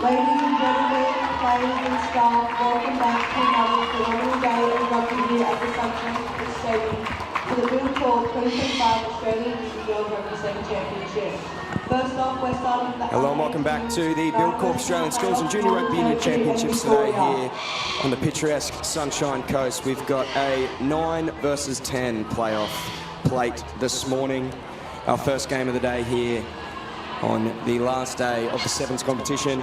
Ladies and gentlemen, players and staff, welcome back to another phenomenal day of rugby here at the Sunshine Stadium for the Buildcorp 2025 Australian New Zealand Rugby 7 Championship. First off, we're starting with the Hello and welcome back to the Buildcorp Australian Schools and Junior Rugby Union Championships today here on the picturesque Sunshine Coast. We've got a 9 versus 10 playoff plate this morning. Our first game of the day here on the last day of the Sevens competition.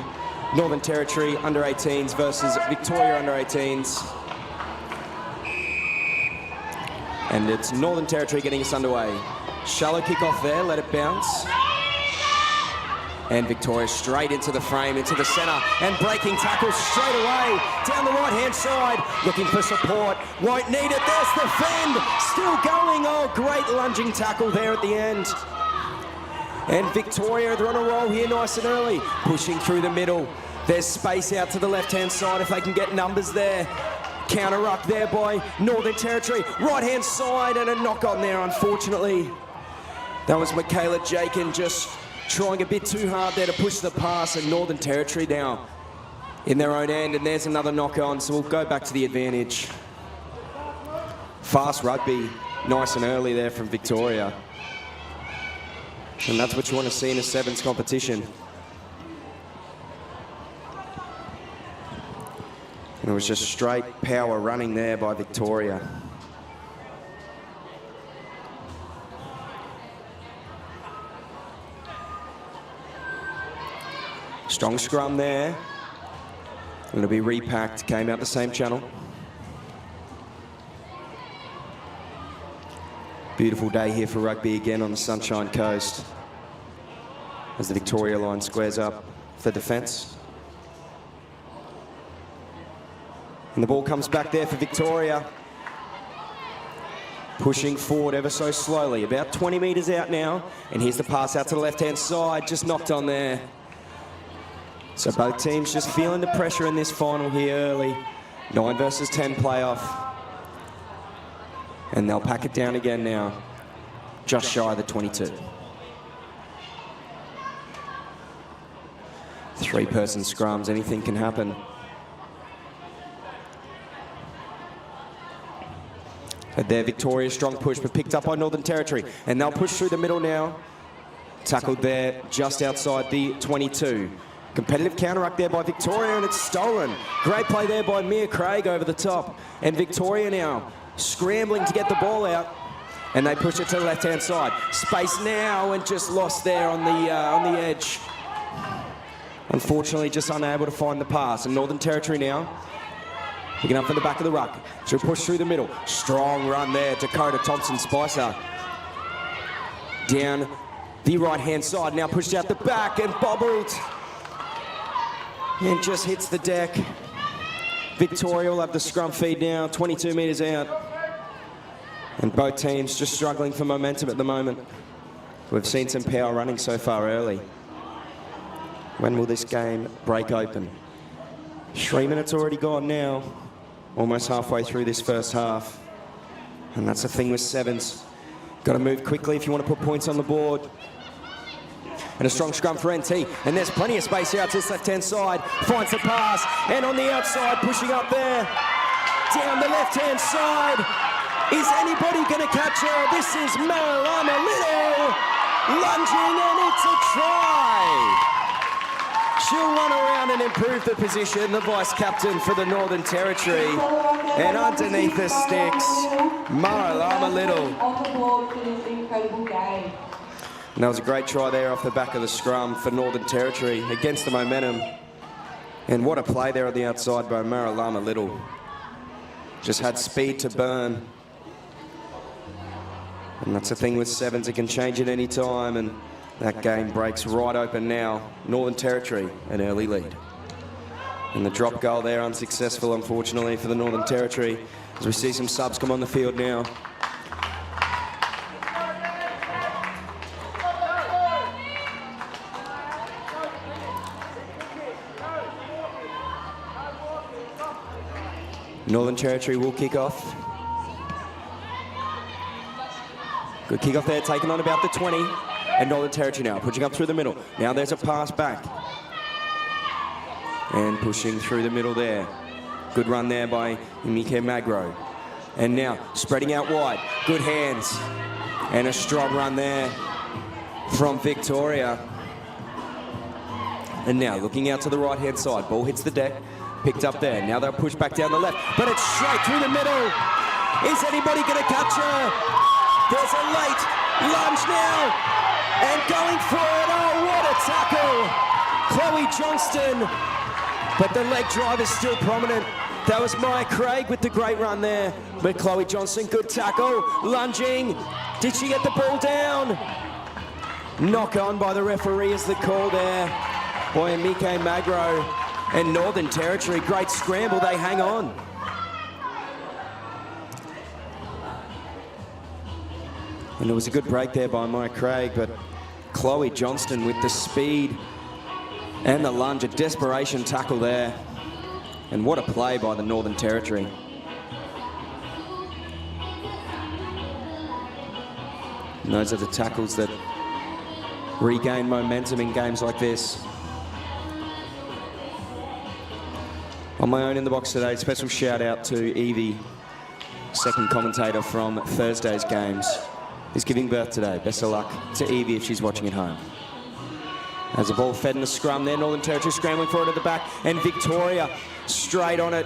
Northern Territory under-18s versus Victoria under-18s. And it's Northern Territory getting us underway. Shallow kick off there, let it bounce. And Victoria straight into the frame, into the centre, and breaking tackle straight away down the right-hand side, looking for support. Won't need it, there's the fend, still going. Oh, great lunging tackle there at the end. And Victoria, they're on a roll here nice and early, pushing through the middle. There's space out to the left-hand side if they can get numbers there. Counter ruck there by Northern Territory. Right-hand side and a knock on there, unfortunately. That was Michaela Jakin just trying a bit too hard there to push the pass, and Northern Territory now in their own end, and there's another knock on, so we'll go back to the advantage. Fast rugby, nice and early there from Victoria. And that's what you want to see in a sevens competition. And it was just straight power running there by Victoria. Strong scrum there. It'll be repacked, came out the same channel. Beautiful day here for rugby again on the Sunshine Coast as the Victoria line squares up for defence. And the ball comes back there for Victoria. Pushing forward ever so slowly, about 20 metres out now. And here's the pass out to the left-hand side, just knocked on there. So both teams just feeling the pressure in this final here early. 9 versus 10 playoff. And they'll pack it down again now, just shy of the 22. 3-person scrums, anything can happen. But there, Victoria's strong push, but picked up by Northern Territory. And they'll push through the middle now. Tackled there, just outside the 22. Competitive counter-ruck there by Victoria, and it's stolen. Great play there by Mia Craig over the top. And Victoria now scrambling to get the ball out, and they push it to the left-hand side. Space now, and just lost there on the edge. Unfortunately, just unable to find the pass. And Northern Territory now picking up from the back of the ruck. She'll push through the middle. Strong run there, Dakota Thompson-Spicer. Down the right-hand side, now pushed out the back and bobbled. And just hits the deck. Victoria will have the scrum feed now, 22 metres out. And both teams just struggling for momentum at the moment. We've seen some power running so far early. When will this game break open? 3 minutes already gone now. Almost halfway through this first half. And that's the thing with sevens. Got to move quickly if you want to put points on the board. And a strong scrum for NT. And there's plenty of space out to this left-hand side. Finds the pass. And on the outside, pushing up there. Down the left-hand side. Is anybody going to catch her? This is Marilama Little. Lunging, and it's a try. She'll run around and improve the position, the vice-captain for the Northern Territory. And underneath the sticks, Marilama Little. Off the board for this incredible game. And that was a great try there off the back of the scrum for Northern Territory against the momentum. And what a play there on the outside by Marilama Little. Just had speed to burn. And that's the thing with sevens, it can change at any time, and that game breaks right open now. Northern Territory, an early lead. And the drop goal there unsuccessful, unfortunately, for the Northern Territory, as we see some subs come on the field now. Northern Territory will kick off. Good kick off there, taken on about the 20. And Northern Territory now, pushing up through the middle. Now there's a pass back. And pushing through the middle there. Good run there by Mike Magro. And now spreading out wide. Good hands. And a strong run there from Victoria. And now looking out to the right-hand side. Ball hits the deck. Picked up there. Now they'll push back down the left. But it's straight through the middle. Is anybody going to catch her? There's a late lunge now. And going for it. Oh, what a tackle. Chloe Johnston. But the leg drive is still prominent. That was Maya Craig with the great run there. But Chloe Johnston, good tackle. Lunging. Did she get the ball down? Knock on by the referee is the call there. Boy, Mike Magro and Northern Territory. Great scramble. They hang on. And it was a good break there by Maya Craig, but Chloe Johnston with the speed and the lunge, a desperation tackle there. And what a play by the Northern Territory. And those are the tackles that regain momentum in games like this. On my own in the box today, special shout out to Evie, second commentator from Thursday's games. Is giving birth today. Best of luck to Evie if she's watching at home. As the ball fed in the scrum there, Northern Territory scrambling for it at the back, and Victoria straight on it.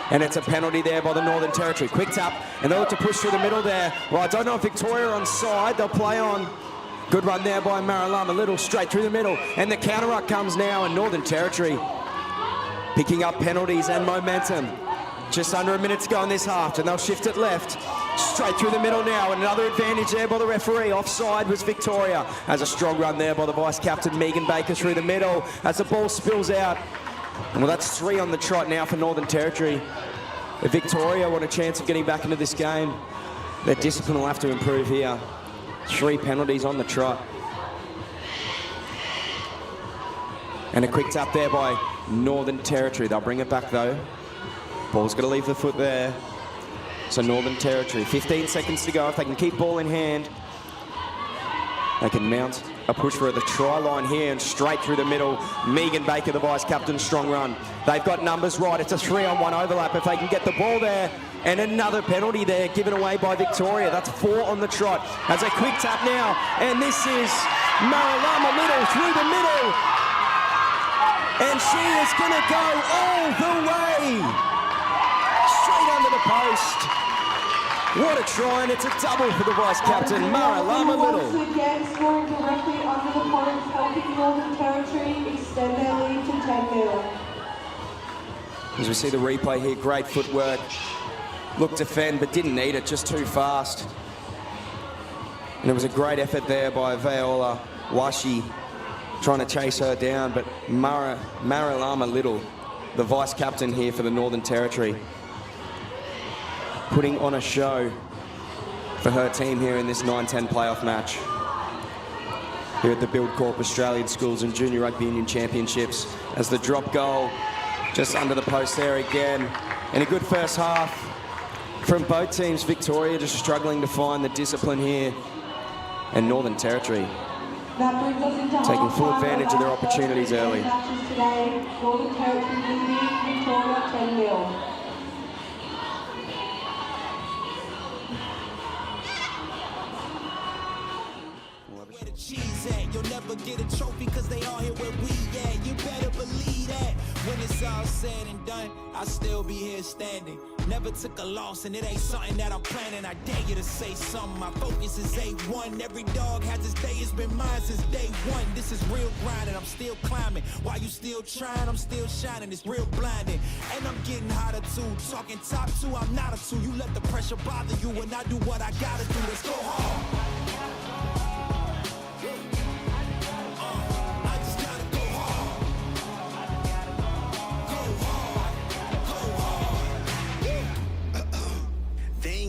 And it's a penalty there by the Northern Territory. Quick tap, and they'll look to push through the middle there. Well, I don't know if Victoria are onside. They'll play on. Good run there by Marilama Little, straight through the middle. And the counter ruck comes now, and Northern Territory picking up penalties and momentum. Just under a minute to go in this half, and they'll shift it left. Straight through the middle now, and another advantage there by the referee. Offside was Victoria. As a strong run there by the vice-captain, Megan Baker, through the middle as the ball spills out. And well, that's 3 on the trot now for Northern Territory. If Victoria want a chance of getting back into this game, their discipline will have to improve here. 3 penalties on the trot. And a quick tap there by Northern Territory. They'll bring it back though. Ball's got to leave the foot there. So Northern Territory, 15 seconds to go. If they can keep ball in hand, they can mount a push for the try line here, and straight through the middle. Megan Baker, the vice-captain, strong run. They've got numbers right. It's a 3-on-1 overlap if they can get the ball there. And another penalty there given away by Victoria. That's 4 on the trot. As a quick tap now, and this is Marilama Little through the middle. And she is going to go all the way. Straight under the post. What a try, and it's a double for the vice-captain, Marilama Little. Once again, scoring directly under the points, helping Northern Territory extend their lead to 10-0. As we see the replay here, great footwork. Looked to fend, but didn't need it, just too fast. And it was a great effort there by Viola Washi, trying to chase her down, but Marilama Little, the vice-captain here for the Northern Territory, putting on a show for her team here in this 9-10 playoff match here at the Buildcorp Australian Schools and Junior Rugby Union Championships, as the drop goal just under the post there again. And a good first half from both teams. Victoria just struggling to find the discipline here, and Northern Territory taking full advantage of their opportunities early. Today, Northern Territory leading Victoria 10-0. You'll never get a trophy cause they all here where we at. You better believe that. When it's all said and done, I'll still be here standing. Never took a loss and it ain't something that I'm planning. I dare you to say something. My focus is A1. Every dog has its day. It's been mine since day one. This is real grind and I'm still climbing. While you still trying, I'm still shining. It's real blinding. And I'm getting hotter too. Talking top 2, I'm not a 2. You let the pressure bother you and I do what I gotta do. Let's go hard.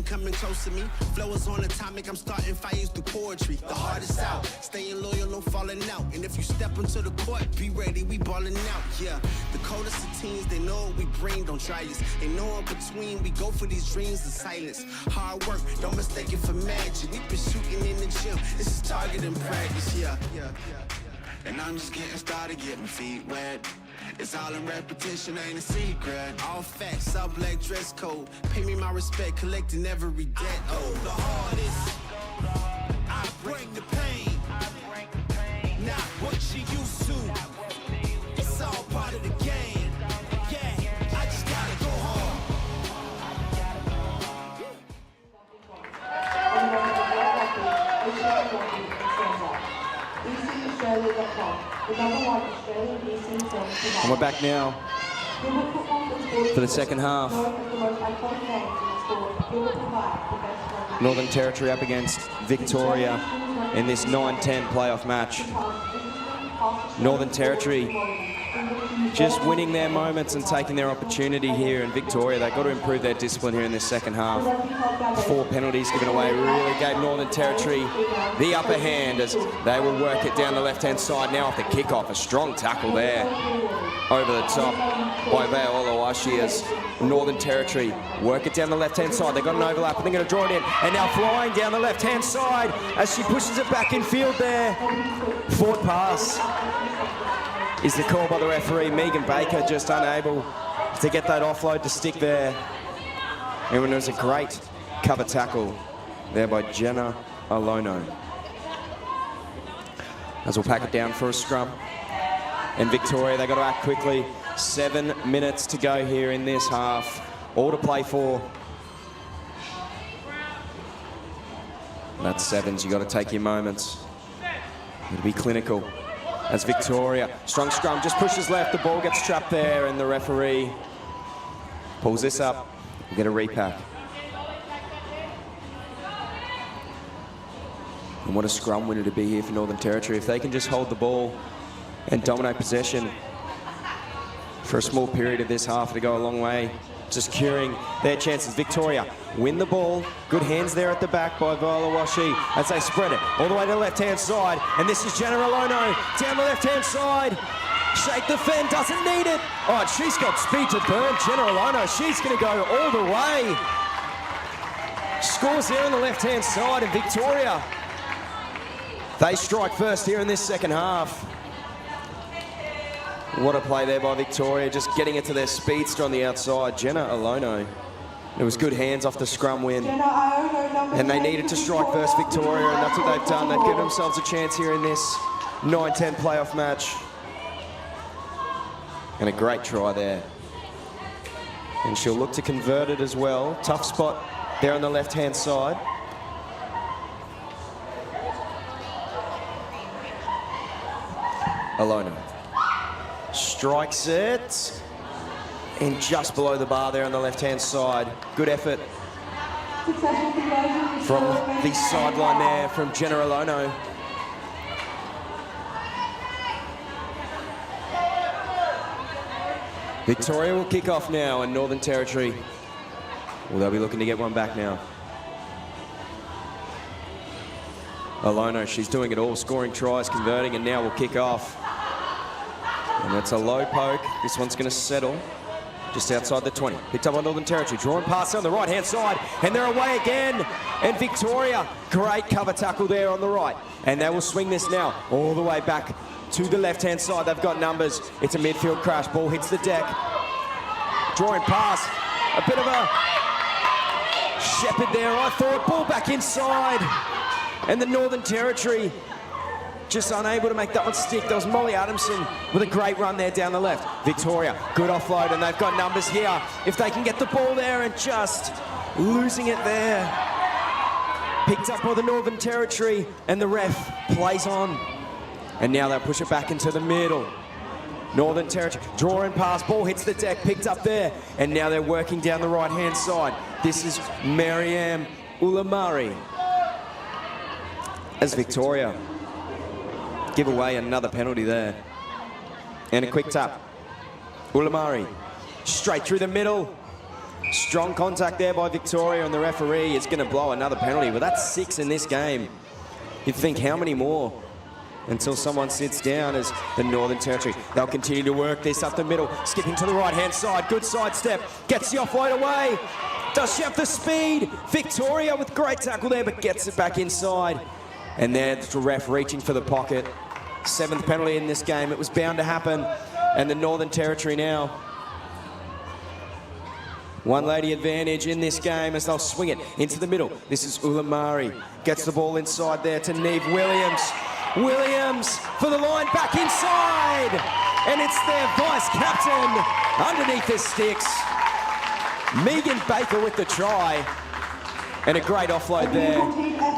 Coming close to me, flow is on atomic. I'm starting fires through poetry. The hardest out, staying loyal, no falling out. And if you step into the court, be ready, we balling out. Yeah, the coldest of teens, they know what we bring. Don't try us. They know in between, we go for these dreams in silence. Hard work, don't mistake it for magic. We been shooting in the gym. This is target and practice. Yeah. And I'm just getting started, getting feet wet. It's all in repetition, ain't a secret. All facts, all black dress code. Pay me my respect, collecting every debt. Oh, the hardest. I bring the pain. Not what you used to. It's all part of the game. Yeah, I just gotta go home. And we're back now for the second half. Northern Territory up against Victoria in this 9-10 playoff match. Northern Territory just winning their moments and taking their opportunity here, in Victoria, they've got to improve their discipline here in this second half. 4 penalties given away really gave Northern Territory the upper hand as they will work it down the left-hand side now off the kickoff. A strong tackle there over the top by Vale Olawashi as Northern Territory work it down the left-hand side. They've got an overlap and they're going to draw it in. And now flying down the left-hand side as she pushes it back in field there. Forward pass is the call by the referee. Megan Baker just unable to get that offload to stick there. And it was a great cover tackle there by Jenna Alono. As we'll pack it down for a scrum. And Victoria, they've got to act quickly. 7 minutes to go here in this half. All to play for. That's sevens, you've got to take your moments. It'll be clinical. As Victoria, strong scrum, just pushes left, the ball gets trapped there, and the referee pulls this up. We'll get a repack. And what a scrum winner to be here for Northern Territory. If they can just hold the ball and dominate possession for a small period of this half, to go a long way to securing their chances. Victoria win the ball. Good hands there at the back by Viola Washi as they spread it all the way to the left-hand side. And this is Jenna Alono down the left-hand side. Shake the fend, doesn't need it. Oh, and she's got speed to burn. Jenna Alono, she's going to go all the way. Scores there on the left-hand side, and Victoria, they strike first here in this second half. What a play there by Victoria, just getting it to their speedster on the outside, Jenna Alono. It was good hands off the scrum win. And they needed to strike first, Victoria, and that's what they've done. They've given themselves a chance here in this 9-10 playoff match. And a great try there. And she'll look to convert it as well. Tough spot there on the left-hand side. Alono strikes it, and just below the bar there on the left-hand side. Good effort from the sideline there from Jenna Alono. Victoria will kick off now, and Northern Territory, well, they'll be looking to get one back now. Alono, she's doing it all, scoring tries, converting, and now will kick off. And that's a low poke. This one's going to settle just outside the 20. Picked up on Northern Territory. Drawing pass on the right-hand side. And they're away again. And Victoria, great cover tackle there on the right. And they will swing this now all the way back to the left-hand side. They've got numbers. It's a midfield crash. Ball hits the deck. Drawing pass. A bit of a shepherd there, I thought. Ball back inside. And the Northern Territory just unable to make that one stick. There was Molly Adamson with a great run there down the left. Victoria, good offload, and they've got numbers here. If they can get the ball there, and just losing it there. Picked up by the Northern Territory, and the ref plays on. And now they'll push it back into the middle. Northern Territory, drawing pass, ball hits the deck, picked up there. And now they're working down the right-hand side. This is Mariam Ulamari. As Victoria give away another penalty there. And a quick tap. Ulamari, straight through the middle. Strong contact there by Victoria, and the referee is going to blow another penalty. But that's 6 in this game. You'd think, how many more? Until someone sits down as the Northern Territory. They'll continue to work this up the middle. Skipping to the right-hand side. Good sidestep. Gets the offload away. Does she have the speed? Victoria with great tackle there, but gets it back inside. And there's the ref reaching for the pocket. 7th penalty in this game. It was bound to happen. And the Northern Territory now. One lady advantage in this game as they'll swing it into the middle. This is Ulamari. Gets the ball inside there to Neve Williams. Williams for the line, back inside. And it's their vice captain underneath the sticks. Megan Baker with the try. And a great offload there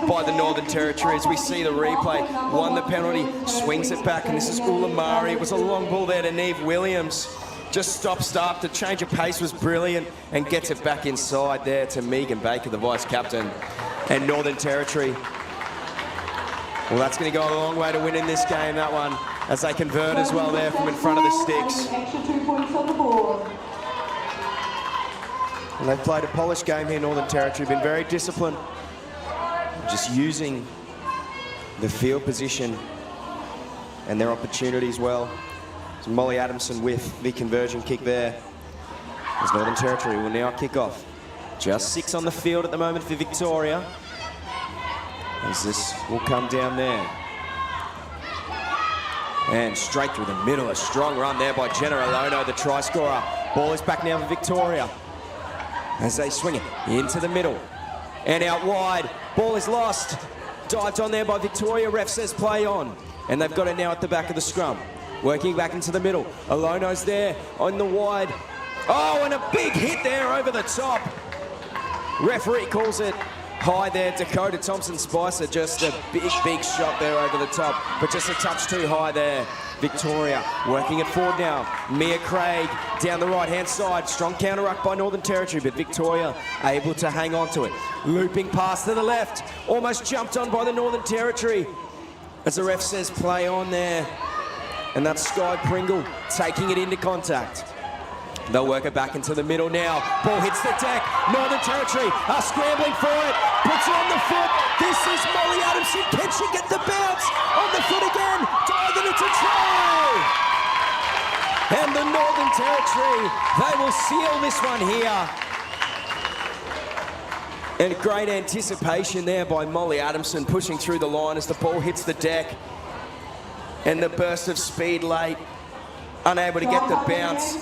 by the Northern Territory as we see the replay. Won the penalty, swings it back, and this is Ulamari. It was a long ball there to Neve Williams. Just stop. The change of pace was brilliant and gets it back inside there to Megan Baker, the vice captain. And Northern Territory. Well, that's going to go a long way to winning this game, that one, as they convert as well there from in front of the sticks. Extra 2 points on the board. And they've played a polished game here, Northern Territory, been very disciplined. Just using the field position and their opportunities well. So Molly Adamson with the conversion kick there. As Northern Territory will now kick off. Just 6 on the field at the moment for Victoria. As this will come down there. And straight through the middle, a strong run there by Jenna Alono, the try scorer. Ball is back now for Victoria. As they swing it into the middle. And out wide, ball is lost. Dived on there by Victoria, ref says play on. And they've got it now at the back of the scrum. Working back into the middle. Alono's there on the wide. Oh, and a big hit there over the top. Referee calls it high there. Dakota Thompson-Spicer, just a big shot there over the top, but just a touch too high there. Victoria working it forward now. Mia Craig down the right-hand side. Strong counter-ruck by Northern Territory, but Victoria able to hang on to it. Looping pass to the left. Almost jumped on by the Northern Territory. As the ref says play on there. And that's Sky Pringle taking it into contact. They'll work it back into the middle now. Ball hits the deck. Northern Territory are scrambling for it. Puts it on the foot. This is Molly Adamson. Can she get the bounce? On the foot again. Diving into try. And the Northern Territory, they will seal this one here. And great anticipation there by Molly Adamson, pushing through the line as the ball hits the deck. And the burst of speed late. Unable to get the bounce,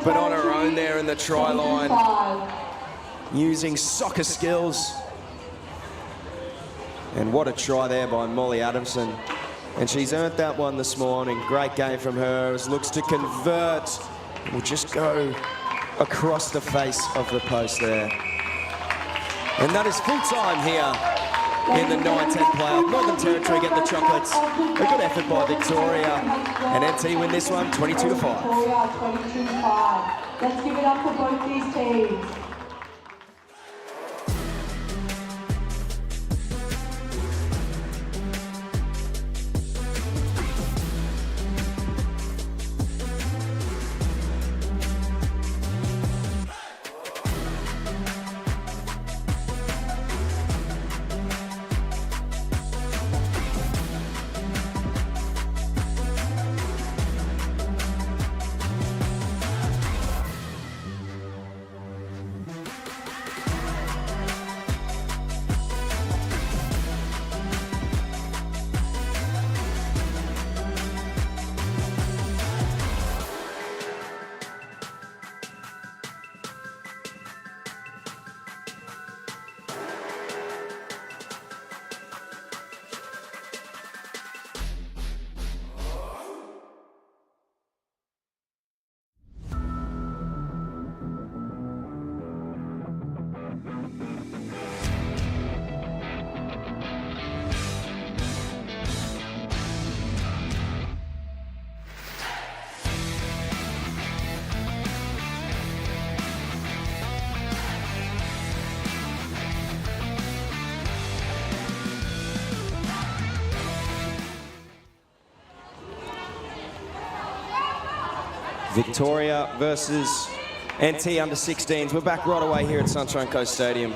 but on her own there in the try line. Using soccer skills. And what a try there by Molly Adamson. And she's earned that one this morning. Great game from her as looks to convert. Will just go across the face of the post there. And that is full time here in the 9-10 playoff. Northern Territory get the chocolates. A good effort by Victoria. And NT win this one 22-5. Victoria 22-5. Let's give it up for both these teams. Victoria versus NT under 16s. We're back right away here at Sunshine Coast Stadium.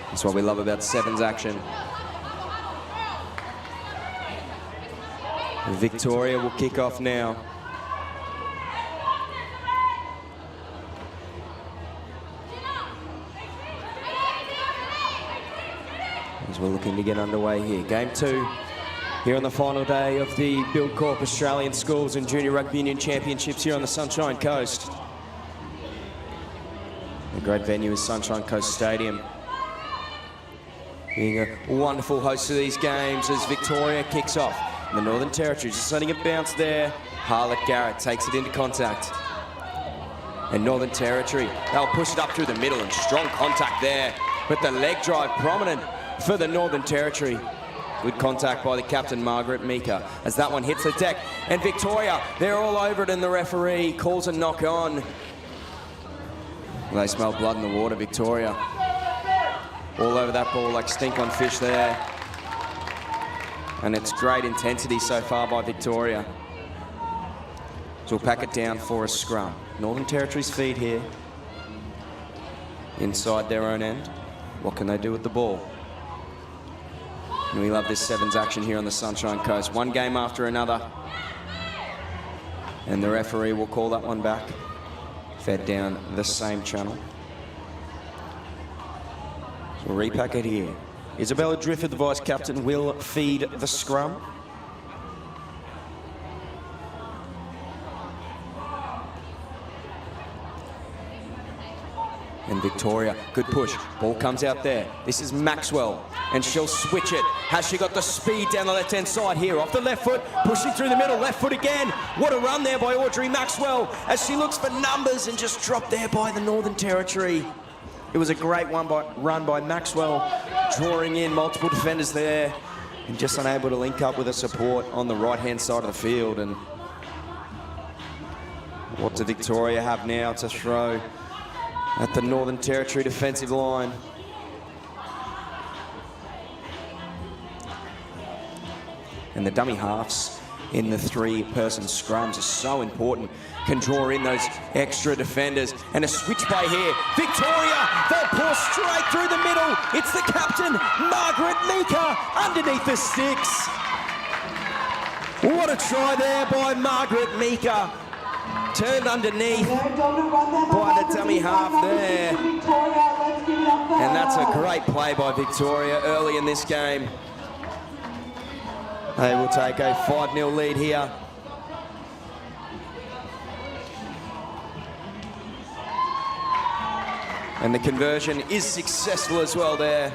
That's what we love about sevens action. Victoria will kick off now. As we're looking to get underway here. Game 2 here on the final day of the Buildcorp Australian Schools and Junior Rugby Union Championships here on the Sunshine Coast. A great venue is Sunshine Coast Stadium. Being a wonderful host to these games as Victoria kicks off. The Northern Territory just letting it bounce there. Harlett Garrett takes it into contact. And Northern Territory, they'll push it up through the middle and strong contact there. But the leg drive prominent for the Northern Territory. Good contact by the captain, Margaret Meeker, as that one hits the deck. And Victoria, they're all over it, and the referee calls a knock on. Well, they smell blood in the water, Victoria. All over that ball like stink on fish there. And it's great intensity so far by Victoria. So we'll pack it down for a scrum. Northern Territory's feed here. Inside their own end. What can they do with the ball? And we love this sevens action here on the Sunshine Coast. One game after another. And the referee will call that one back. Fed down the same channel. So we'll repack it here. Isabella Drifford, the vice captain, will feed the scrum. And Victoria, good push. Ball comes out there. This is Maxwell, and she'll switch it. Has she got the speed down the left-hand side here? Off the left foot, pushing through the middle, left foot again. What a run there by Audrey Maxwell as she looks for numbers and just dropped there by the Northern Territory. It was a great run by Maxwell, drawing in multiple defenders there and just unable to link up with a support on the right-hand side of the field. And what do Victoria have now to throw at the Northern Territory defensive line? And the dummy halves in the three-person scrums are so important. Can draw in those extra defenders. And a switch play here. Victoria, they'll pour straight through the middle. It's the captain, Margaret Meeker, underneath the sticks. What a try there by Margaret Meeker. Turned underneath by the dummy half there. And that's a great play by Victoria early in this game. They will take a 5-0 lead here. And the conversion is successful as well there.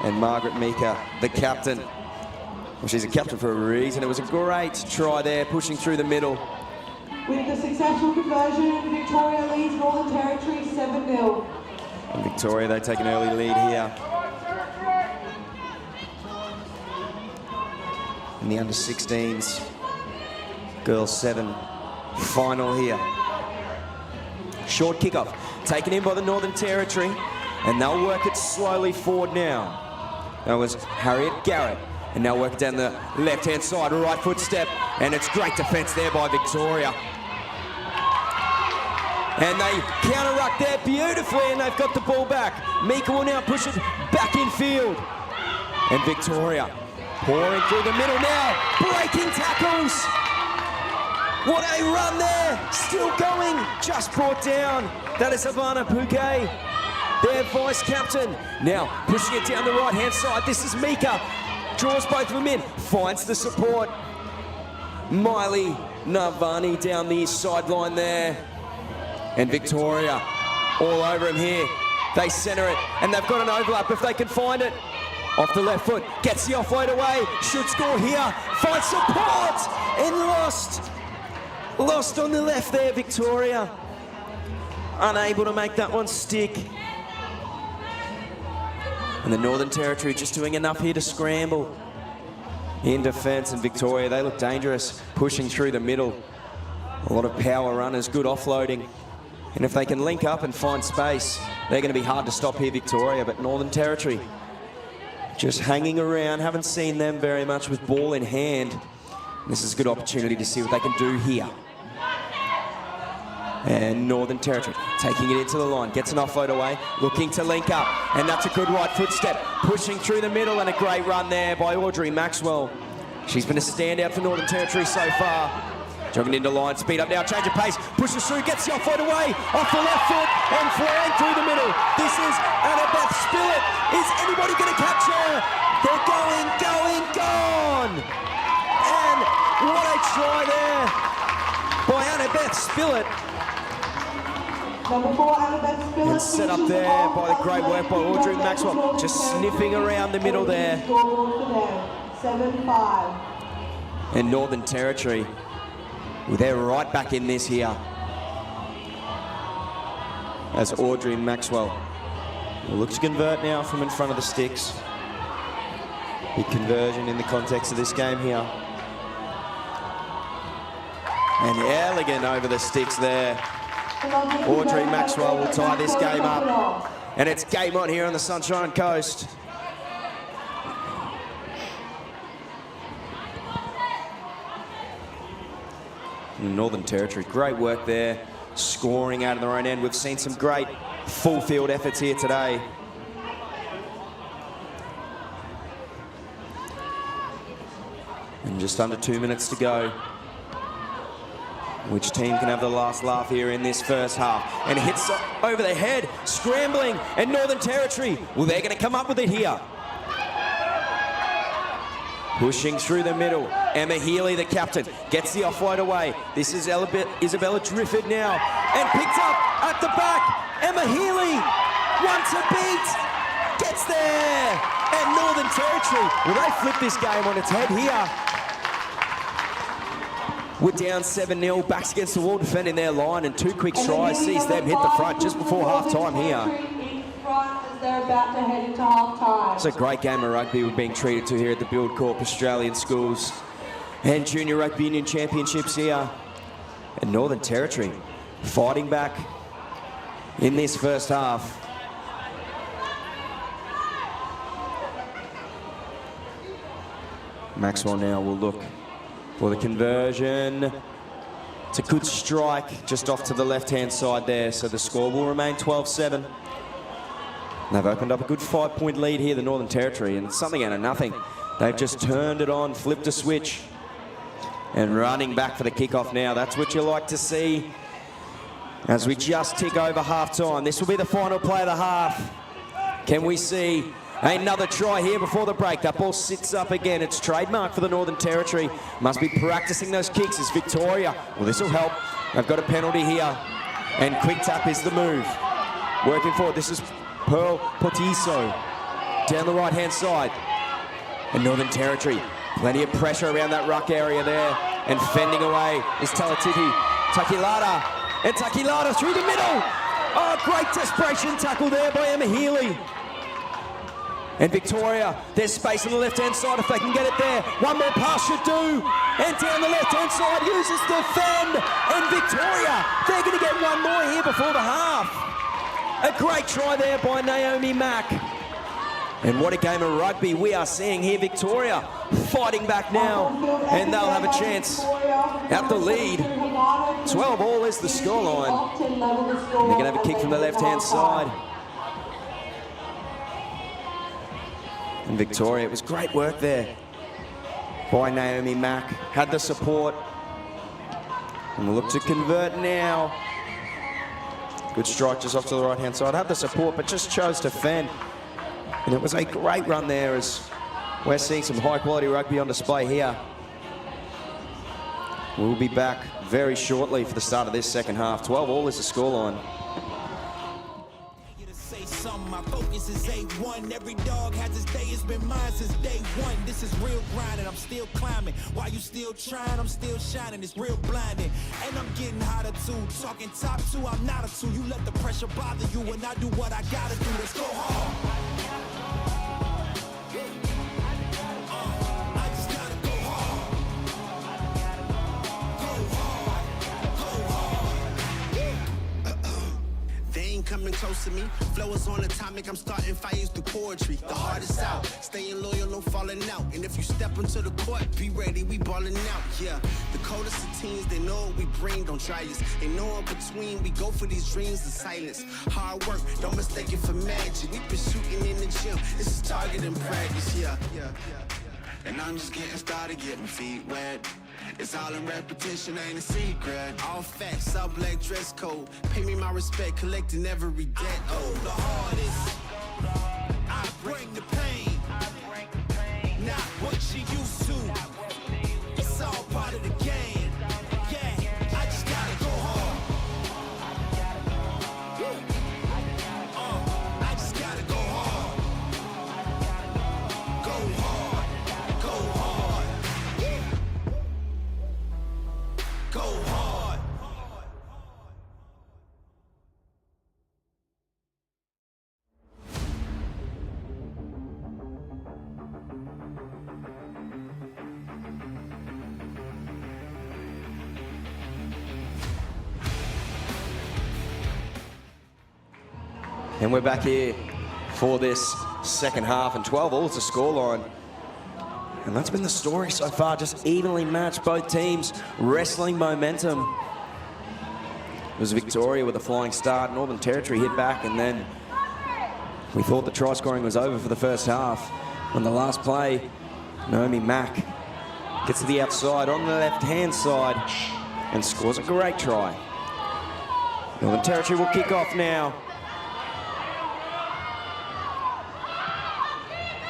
And Margaret Meeker, the captain. Well, she's a captain for a reason. It was a great try there, pushing through the middle. With the successful conversion, Victoria leads Northern Territory 7-0. And Victoria, they take an early lead here. In the under-16s, girls 7 final here. Short kickoff, taken in by the Northern Territory, and they'll work it slowly forward now. That was Harriet Garrett, and they'll work it down the left-hand side, right foot step, and it's great defence there by Victoria. And they counter-ruck there beautifully, and they've got the ball back. Meeker will now push it back in field. And Victoria pouring through the middle now, breaking tackles. What a run there, still going, just brought down. That is Havana Pouquet, their vice captain. Now pushing it down the right-hand side. This is Meeker, draws both of them in, finds the support. Miley Navani down the sideline there. And Victoria all over him here. They centre it, and they've got an overlap if they can find it. Off the left foot, gets the offload away, should score here, finds support, and lost. Lost on the left there, Victoria. Unable to make that one stick. And the Northern Territory just doing enough here to scramble. In defence, and Victoria, they look dangerous, pushing through the middle. A lot of power runners, good offloading. And if they can link up and find space, they're going to be hard to stop here, Victoria. But Northern Territory just hanging around, haven't seen them very much with ball in hand. This is a good opportunity to see what they can do here. And Northern Territory taking it into the line, gets an offload away, looking to link up, and that's a good right foot step, pushing through the middle, and a great run there by Audrey Maxwell. She's been a standout for Northern Territory so far. Jogging into line, speed up now, change of pace, pushes through, gets the offload away, off the left foot, and flying through the middle. This is Annabeth Spillett. Is anybody going to catch her? They're gone! And what a try there by Annabeth Spillett. Number 4, Annabeth Spillett. And set up there by the great work by Audrey Maxwell. Just sniffing around the middle there. 7-5. And Northern Territory, well, they're right back in this here. As Audrey Maxwell will look to convert now from in front of the sticks. Big conversion in the context of this game here. And elegant over the sticks there. Audrey Maxwell will tie this game up. And it's game on here on the Sunshine Coast. Northern Territory, great work there, scoring out of their own end. We've seen some great full field efforts here today. And just under 2 minutes to go. Which team can have the last laugh here in this first half? And hits over the head, scrambling, and Northern Territory, well, they're going to come up with it here. Pushing through the middle, Emma Healy, the captain, gets the offload away. This is Isabella Drifford now, and picked up at the back. Emma Healy, one to beat, gets there. And Northern Territory, well, they flip this game on its head here. We're down 7-0, backs against the wall, defending their line, and 2 quick tries sees them hit the front just before half-time here. They're about to head into half-time. It's a great game of rugby we're being treated to here at the Buildcorp Australian Schools and Junior Rugby Union Championships here. And Northern Territory fighting back in this first half. Maxwell now will look for the conversion. It's a good strike just off to the left-hand side there, so the score will remain 12-7. They've opened up a good 5-point lead here, the Northern Territory, and it's something out of nothing. They've just turned it on, flipped a switch, and running back for the kickoff now. That's what you like to see as we just tick over half-time. This will be the final play of the half. Can we see another try here before the break? That ball sits up again. It's trademark for the Northern Territory. Must be practicing those kicks as Victoria. Well, this will help. They've got a penalty here, and quick tap is the move. Working forward. This is Pearl Potiso down the right-hand side. And Northern Territory, plenty of pressure around that ruck area there. And fending away is Talatiti Takilata. And Takilata through the middle. Oh, great desperation tackle there by Emma Healy. And Victoria, there's space on the left-hand side if they can get it there. One more pass should do. And down the left-hand side, uses defend. And Victoria, they're going to get one more here before the half. A great try there by Naomi Mack. And what a game of rugby we are seeing here. Victoria fighting back now, and they'll have a chance at the lead. 12-all is the scoreline. They're going to have a kick from the left-hand side. And Victoria, it was great work there by Naomi Mack. Had the support. And we'll look to convert now. Good strike just off to the right-hand side. Had the support, but just chose to fend. And it was a great run there as we're seeing some high-quality rugby on display here. We'll be back very shortly for the start of this second half. 12-all is the scoreline. My focus is A1. Every dog has its day. It's been mine since day one. This is real grinding. I'm still climbing. While you still trying, I'm still shining. It's real blinding. And I'm getting hotter too. Talking top 2, I'm not a 2. You let the pressure bother you and I do what I gotta do. Let's go hard. Coming close to me, flow is on atomic. I'm starting fires through poetry. The heart is out, staying loyal, no falling out. And if you step into the court, be ready, we balling out. Yeah, the coldest of teens, they know what we bring. Don't try us, ain't no in between. We go for these dreams in silence. Hard work, don't mistake it for magic. We been shooting in the gym. This is target and practice. Yeah. And I'm just getting started, getting feet wet. It's all in repetition, ain't a secret. All facts, all black dress code. Pay me my respect, collecting every debt. Oh, the hardest. I bring the pain. you used to. It's all part of the game. Yeah, I just gotta go hard. I just gotta go hard. Go hard. Go hard. Go hard. And we're back here for this second half, and 12 all is the scoreline. And that's been the story so far, just evenly matched, both teams wrestling momentum. It was Victoria with a flying start, Northern Territory hit back, and then we thought the try scoring was over for the first half. On the last play, Naomi Mack gets to the outside on the left-hand side and scores a great try. Northern Territory will kick off now.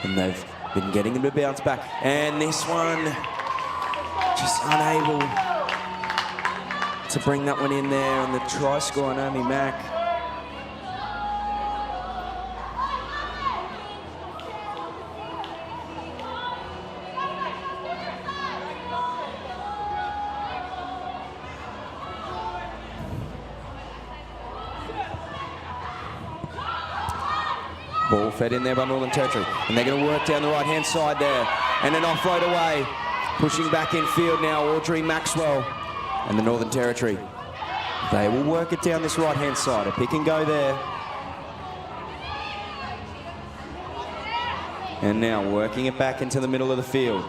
And they've been getting them to bounce back. And this one, just unable to bring that one in there. And the try score, Naomi Mack. Ball fed in there by Northern Territory, and they're going to work down the right-hand side there, and an offload away. Pushing back in field now, Audrey Maxwell and the Northern Territory. They will work it down this right-hand side. A pick and go there. And now working it back into the middle of the field.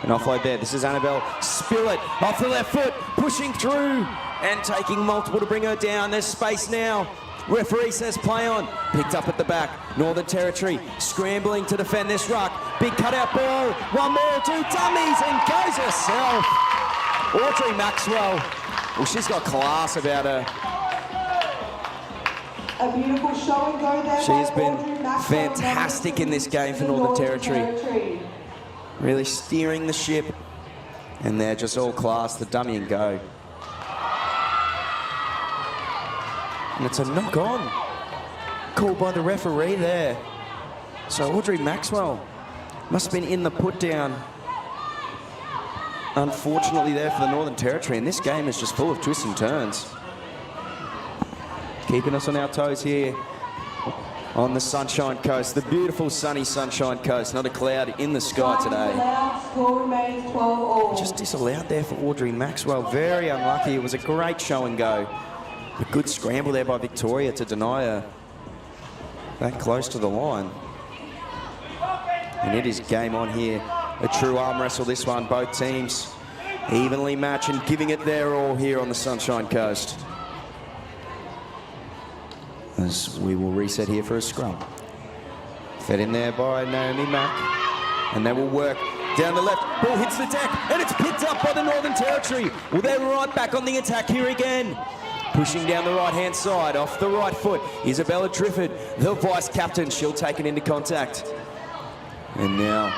An offload there. This is Annabelle Spillett off the left foot, pushing through and taking multiple to bring her down. There's space now. Referee says play on. Picked up at the back. Northern Territory scrambling to defend this ruck. Big cutout ball. One more, two dummies, and goes herself. Audrey Maxwell. Well, she's got class about her. A beautiful show and go there. She has been fantastic in this game for Northern Territory. Really steering the ship. And they're just all class, the dummy and go. And it's a knock on, called by the referee there. So Audrey Maxwell must have been in the put down. Unfortunately there for the Northern Territory, and this game is just full of twists and turns. Keeping us on our toes here on the Sunshine Coast, the beautiful sunny Sunshine Coast, not a cloud in the sky today. Score remains 12-all. Just disallowed there for Audrey Maxwell, very unlucky. It was a great show and go. A good scramble there by Victoria to deny her that close to the line. And it is game on here. A true arm wrestle, this one. Both teams evenly matched and giving it their all here on the Sunshine Coast. As we will reset here for a scrum. Fed in there by Naomi Mack. And they will work down the left. Ball hits the deck and it's picked up by the Northern Territory. Well, they're right back on the attack here again. Pushing down the right-hand side, off the right foot, Isabella Drifford, the vice-captain. She'll take it into contact. And now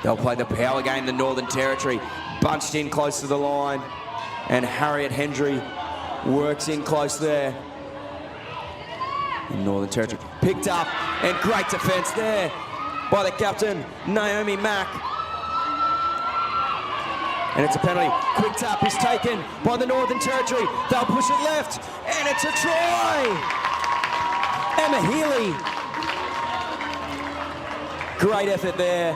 they'll play the power game, the Northern Territory. Bunched in close to the line. And Harriet Hendry works in close there. And Northern Territory picked up, and great defence there by the captain, Naomi Mack. And it's a penalty. Quick tap is taken by the Northern Territory. They'll push it left, and it's a try. Emma Healy. Great effort there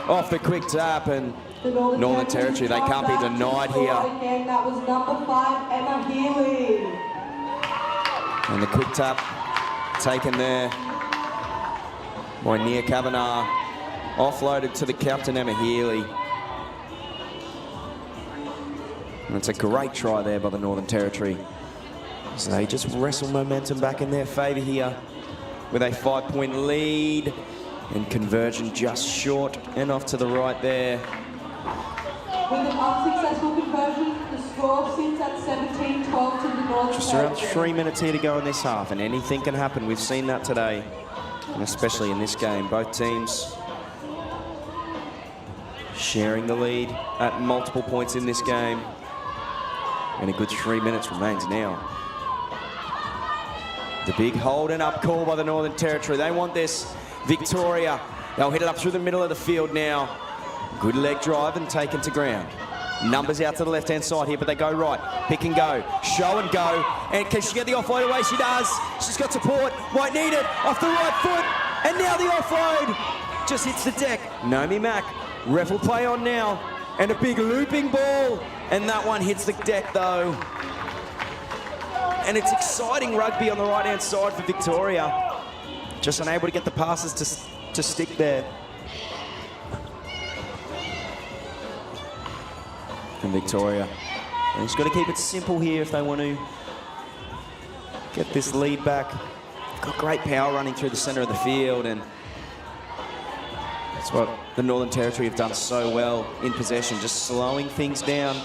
off the quick tap, and Northern Territory, they can't be denied here. Again, that was number 5, Emma Healy. And the quick tap taken there by Nia Kavanagh. Offloaded to the captain, Emma Healy. And it's a great try there by the Northern Territory. So they just wrestle momentum back in their favour here with a 5-point lead, and conversion just short and off to the right there. With an unsuccessful conversion, the score sits at 17-12 to the Northern Just around Territory. 3 minutes here to go in this half, and anything can happen. We've seen that today, and especially in this game. Both teams sharing the lead at multiple points in this game. And a good 3 minutes remains now. The big hold and up call by the Northern Territory. They want this. Victoria, they'll hit it up through the middle of the field now. Good leg drive and taken to ground. Numbers out to the left-hand side here, but they go right. Pick and go, show and go. And can she get the offload away? She does. She's got support, won't need it. Off the right foot, and now the offload. Just hits the deck. Naomi Mack, ref will play on now. And a big looping ball. And that one hits the deck though. And it's exciting rugby on the right-hand side for Victoria. Just unable to get the passes to stick there. And Victoria, and he's got to keep it simple here if they want to get this lead back. They've got great power running through the centre of the field, and that's what the Northern Territory have done so well in possession, just slowing things down.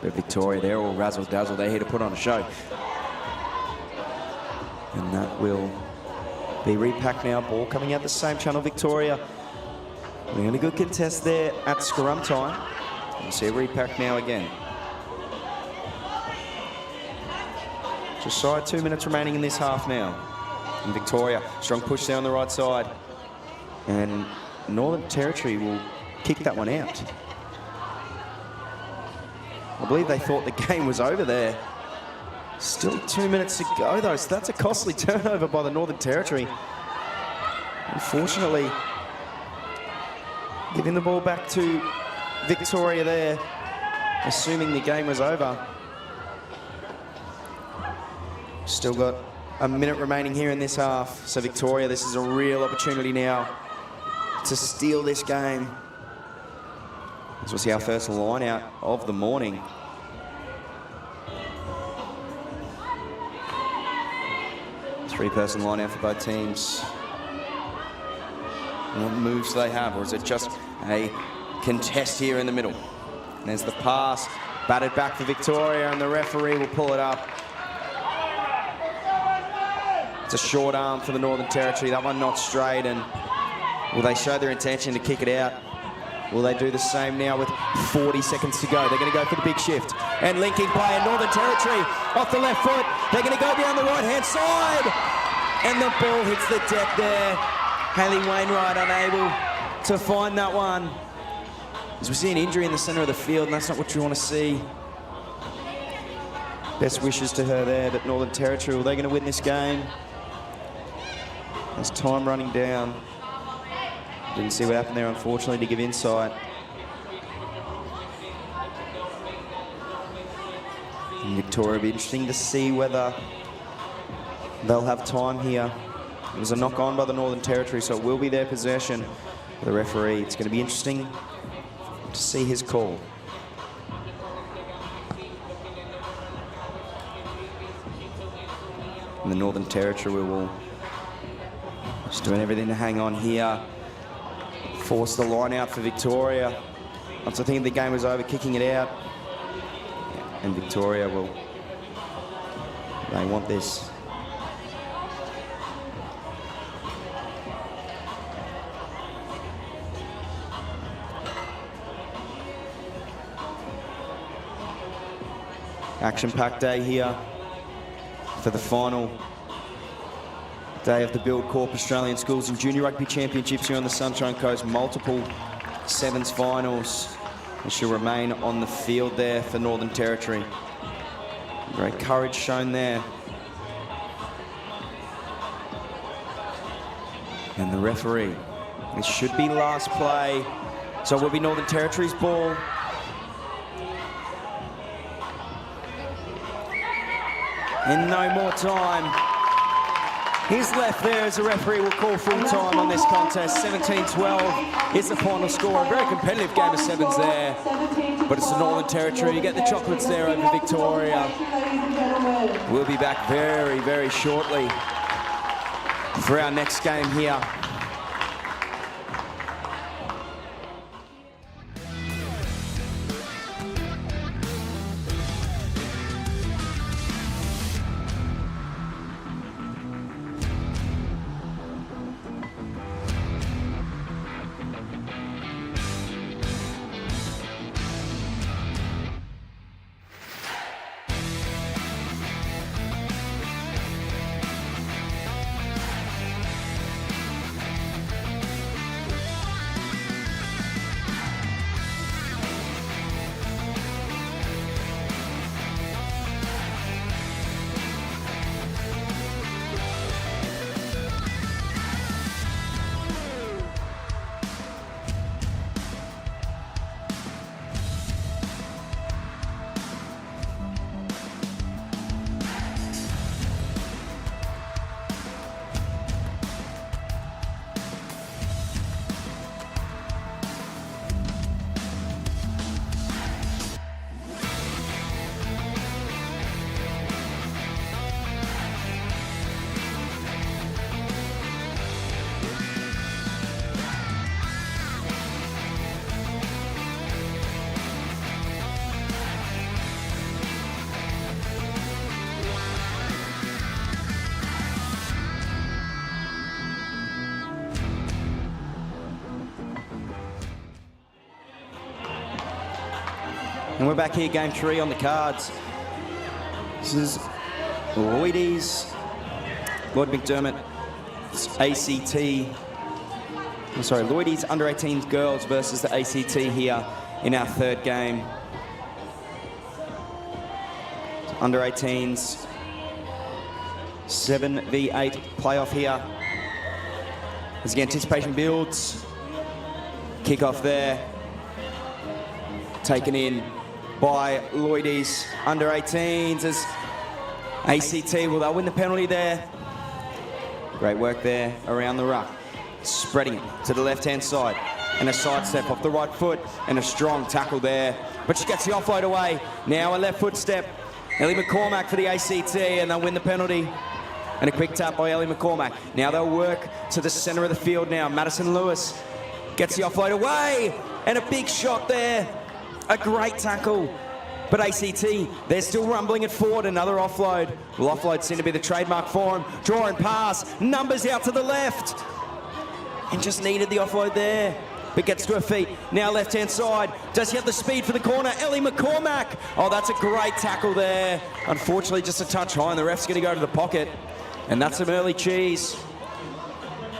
But Victoria, they're all razzle-dazzle. They're here to put on a show. And that will be repacked now. Ball coming out the same channel, Victoria. We're in a good contest there at scrum time. You see a repack now again. Just shy of 2 minutes remaining in this half now. And Victoria, strong push down the right side. And Northern Territory will kick that one out. I believe they thought the game was over there. Still 2 minutes to go though, so that's a costly turnover by the Northern Territory. Unfortunately, giving the ball back to Victoria there, assuming the game was over. Still got a minute remaining here in this half. So Victoria, this is a real opportunity now to steal this game. This was our first line out of the morning. Three-person line out for both teams. What moves do they have, or is it just a contest here in the middle? And there's the pass, batted back for Victoria, and the referee will pull it up. It's a short arm for the Northern Territory. That one not straight, and will they show their intention to kick it out? Will they do the same now with 40 seconds to go? They're going to go for the big shift. And linking play in Northern Territory off the left foot. They're going to go down the right-hand side. And the ball hits the deck there. Hayley Wainwright unable to find that one. As we see an injury in the centre of the field, and that's not what you want to see. Best wishes to her there, but Northern Territory, are they going to win this game? There's time running down. Didn't see what happened there, unfortunately, to give insight. And Victoria, will be interesting to see whether they'll have time here. It was a knock on by the Northern Territory, so it will be their possession. The referee, it's going to be interesting to see his call. And the Northern Territory will just doing everything to hang on here. Force the line out for Victoria. Once I think the game was over, kicking it out. And Victoria will, they want this. Action-packed day here for the final day of the Buildcorp Australian Schools and Junior Rugby Championships here on the Sunshine Coast. Multiple sevens finals. And she'll remain on the field there for Northern Territory. Great courage shown there. And the referee. This should be last play. So it will be Northern Territory's ball. And no more time is left there as the referee will call full time on this contest. 17-12 is the final score. A very competitive game of sevens there. But it's the Northern Territory. You get the chocolates there over Victoria. We'll be back very, very shortly for our next game here. And we're back here, game 3 on the cards. This is Lloyd McDermott, Lloyd's under-18s girls versus the ACT here in our 3rd game. Under-18s, 7v8 playoff here. As the anticipation builds, kick-off there, taken in by Lloyd's under-18s as ACT, well, they'll win the penalty there. Great work there around the ruck. Spreading it to the left-hand side. And a sidestep off the right foot. And a strong tackle there. But she gets the offload away. Now a left foot step. Ellie McCormack for the ACT, and they'll win the penalty. And a quick tap by Ellie McCormack. Now they'll work to the centre of the field now. Madison Lewis gets the offload away. And a big shot there. A great tackle. But ACT, they're still rumbling it forward. Another offload. Well, offload seemed to be the trademark for him. Draw and pass. Numbers out to the left. And just needed the offload there. But gets to her feet. Now left-hand side. Does he have the speed for the corner? Ellie McCormack. Oh, that's a great tackle there. Unfortunately, just a touch high, and the ref's going to go to the pocket. And that's some early cheese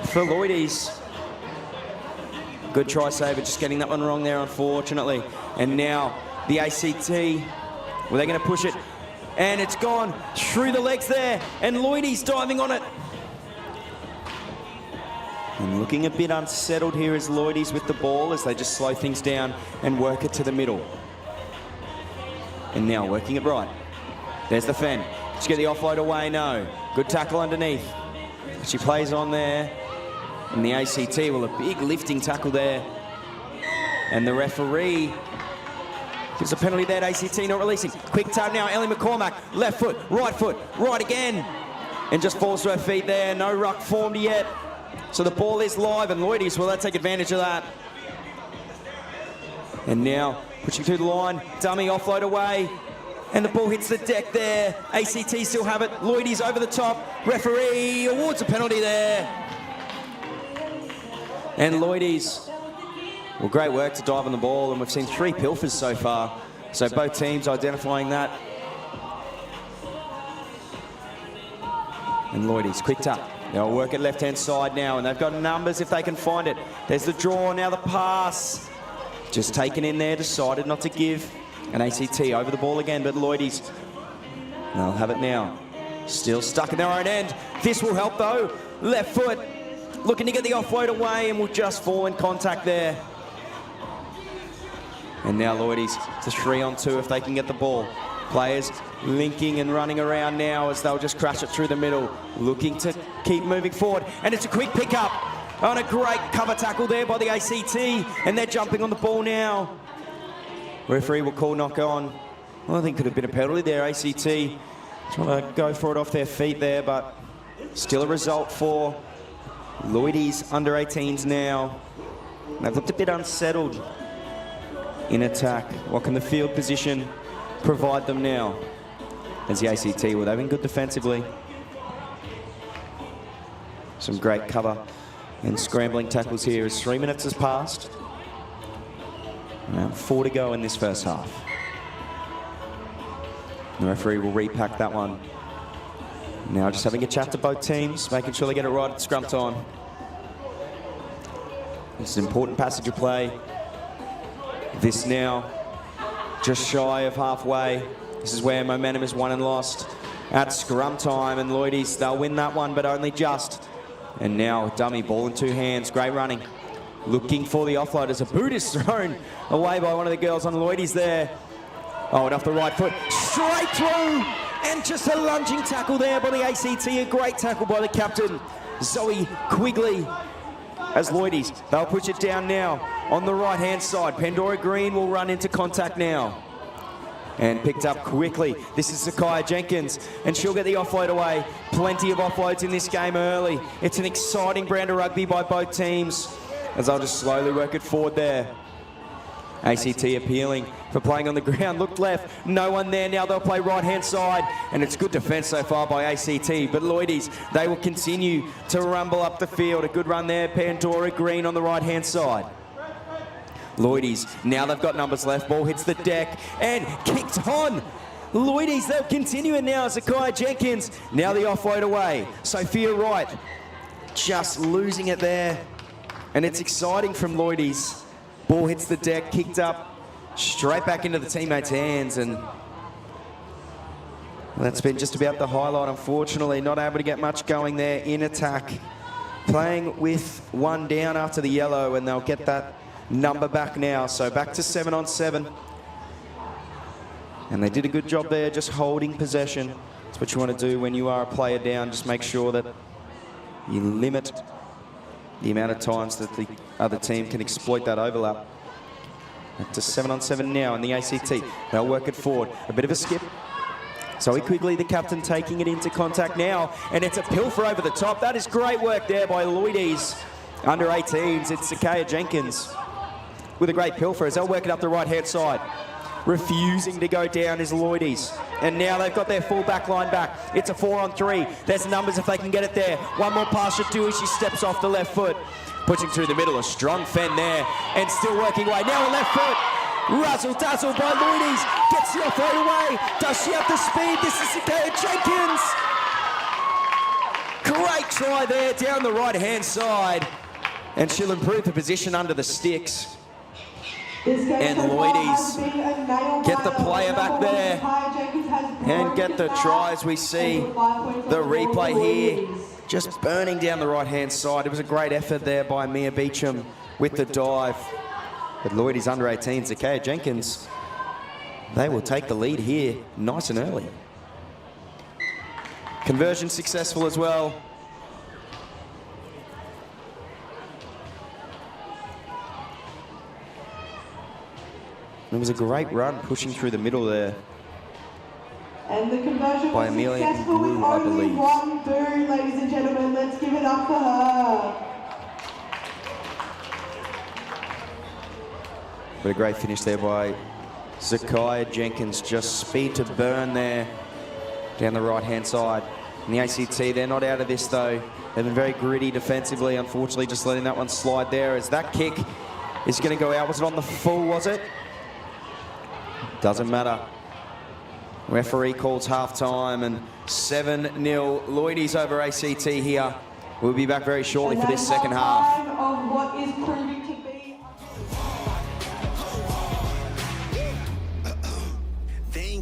for Lloydies. Good try saver, just getting that one wrong there, unfortunately. And now the ACT, well, they're going to push it. And it's gone through the legs there. And Lloydies diving on it. And looking a bit unsettled here is Lloydies with the ball as they just slow things down and work it to the middle. And now working it right. There's the Fen. She get the offload away, no. Good tackle underneath. She plays on there. And the ACT, well, a big lifting tackle there. And the referee gives a penalty there at ACT, not releasing. Quick tap now, Ellie McCormack. Left foot, right again. And just falls to her feet there. No ruck formed yet. So the ball is live, and Lloydies, well, they'll take advantage of that. And now, pushing through the line, dummy offload away. And the ball hits the deck there. ACT still have it. Lloydies over the top. Referee awards a penalty there. And Lloydies, well, great work to dive on the ball, and we've seen 3 pilfers so far. So both teams identifying that. And Lloydies, quick tap. They'll work it left-hand side now, and they've got numbers if they can find it. There's the draw, now the pass. Just taken in there, decided not to give. And ACT over the ball again, but Lloydies, they'll have it now. Still stuck in their own end. This will help though. Left foot, looking to get the offload away, and will just fall in contact there. And now Lloydies, it's a 3-on-2 if they can get the ball. Players linking and running around now as they'll just crash it through the middle, looking to keep moving forward. And it's a quick pickup on a great cover tackle there by the ACT, and they're jumping on the ball now. Referee will call knock on. Well, I think could have been a penalty there. ACT trying to go for it off their feet there, but still a result for Lloydies under-18s now. They've looked a bit unsettled in attack. What can the field position provide them now? As the ACT, well, they've been good defensively. Some great cover and scrambling tackles here as 3 minutes has passed. Now 4 to go in this first half. The referee will repack that one. Now just having a chat to both teams, making sure they get it right at scrum time. This is an important passage of play. This now just shy of halfway. This is where momentum is won and lost at scrum time, and Lloydies, they'll win that one, but only just. And now dummy ball in 2 hands, great running. Looking for the offload as a boot is thrown away by one of the girls on Lloydies there. Oh, and off the right foot, straight through, and just a lunging tackle there by the ACT. A great tackle by the captain, Zoe Quigley. As Lloydies, they'll push it down now on the right-hand side. Pandora Green will run into contact now. And picked up quickly. This is Zakaya Jenkins, and she'll get the offload away. Plenty of offloads in this game early. It's an exciting brand of rugby by both teams, as they'll just slowly work it forward there. ACT appealing for playing on the ground. Looked left, no one there. Now they'll play right-hand side, and it's good defence so far by ACT. But Lloydies, they will continue to rumble up the field. A good run there, Pandora Green on the right-hand side. Lloydies, now they've got numbers left. Ball hits the deck and kicked on. Lloydies, they'll continue it now. Zakiah Jenkins, now the offload away. Sophia Wright, just losing it there. And it's exciting from Lloydies. Ball hits the deck, kicked up, straight back into the teammates' hands. And that's been just about the highlight, unfortunately. Not able to get much going there in attack. Playing with one down after the yellow, and they'll get that number back now. So back to 7-on-7. And they did a good job there, just holding possession. That's what you want to do when you are a player down. Just make sure that you limit the amount of times that the other team can exploit that overlap. Back to 7-on-7 now in the ACT. They'll work it forward. A bit of a skip. Zoe Quigley, the captain, taking it into contact now, and it's a pilfer over the top. That is great work there by Lloydies. Under 18s, it's Zakiah Jenkins with a great pilfer as they'll work it up the right-hand side. Refusing to go down is Lloydies. And now they've got their full back line back. It's a 4-on-3. There's numbers if they can get it there. One more pass should do as she steps off the left foot. Pushing through the middle, a strong fend there, and still working away. Now a left foot. Razzle dazzle by Lloydies. Gets the offload away. Does she have the speed? This is Zakiah Jenkins. Great try there down the right-hand side. And she'll improve the position under the sticks. And Lloydies get the player back there and get the tries. We see the replay here, just burning down the right-hand side. It was a great effort there by Mia Beecham with the dive. But Lloydies under 18, Zakiah Jenkins, they will take the lead here nice and early. Conversion successful as well. It was a great run pushing through the middle there. And the conversion by was Amelia successful with Nglu, I only believe. one boo, ladies and gentlemen. Let's give it up for her. But a great finish there by Zakiah Jenkins. Just speed to burn there down the right-hand side. And the ACT, they're not out of this though. They've been very gritty defensively, unfortunately just letting that one slide there as that kick is going to go out. Was it on the full, was it? Doesn't matter. Referee calls half-time and 7-0 Lloydies over ACT here. We'll be back very shortly for this second half. Of what is proving to be.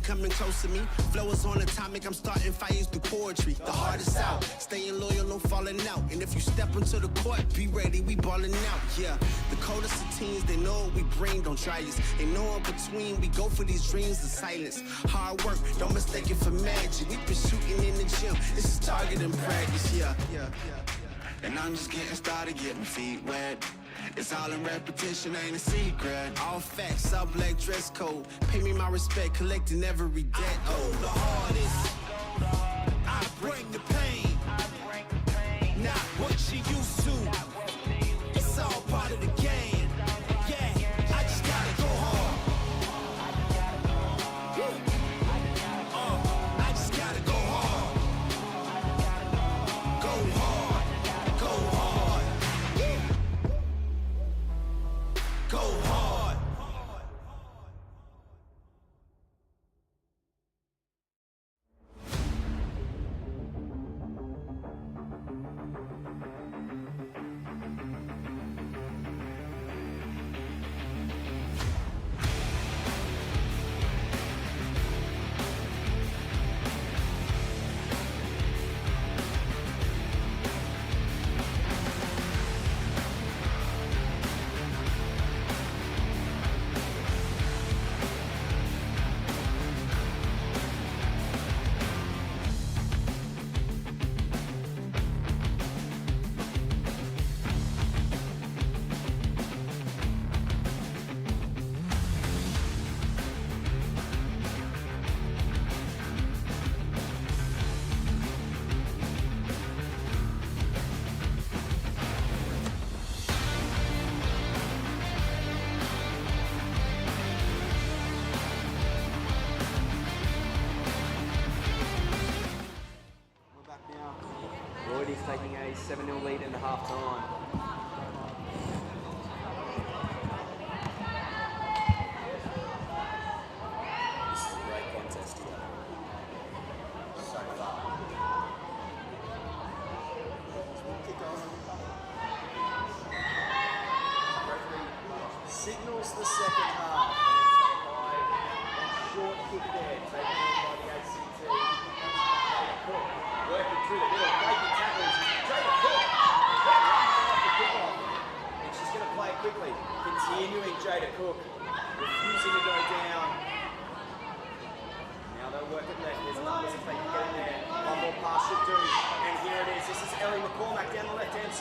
Coming close to me, flow is on atomic. I'm starting fires through poetry. The hardest out, staying loyal, no falling out. And if you step into the court, be ready, we balling out. Yeah, the coldest of teens, they know what we bring. Don't try us. They know in between, we go for these dreams in silence. Hard work, don't mistake it for magic. We been shooting in the gym. This is target and practice. Yeah. And I'm just getting started, getting my feet wet. It's all in repetition, ain't a secret. All facts, all black dress code. Pay me my respect, collecting every debt. Oh, the hardest. I bring the pain. Not what you used to. It's all part of the game. Yeah, I just gotta go hard. I just gotta go hard. Go hard. Go hard. Go hard. Lloydies taking a 7-0 lead in the half-time.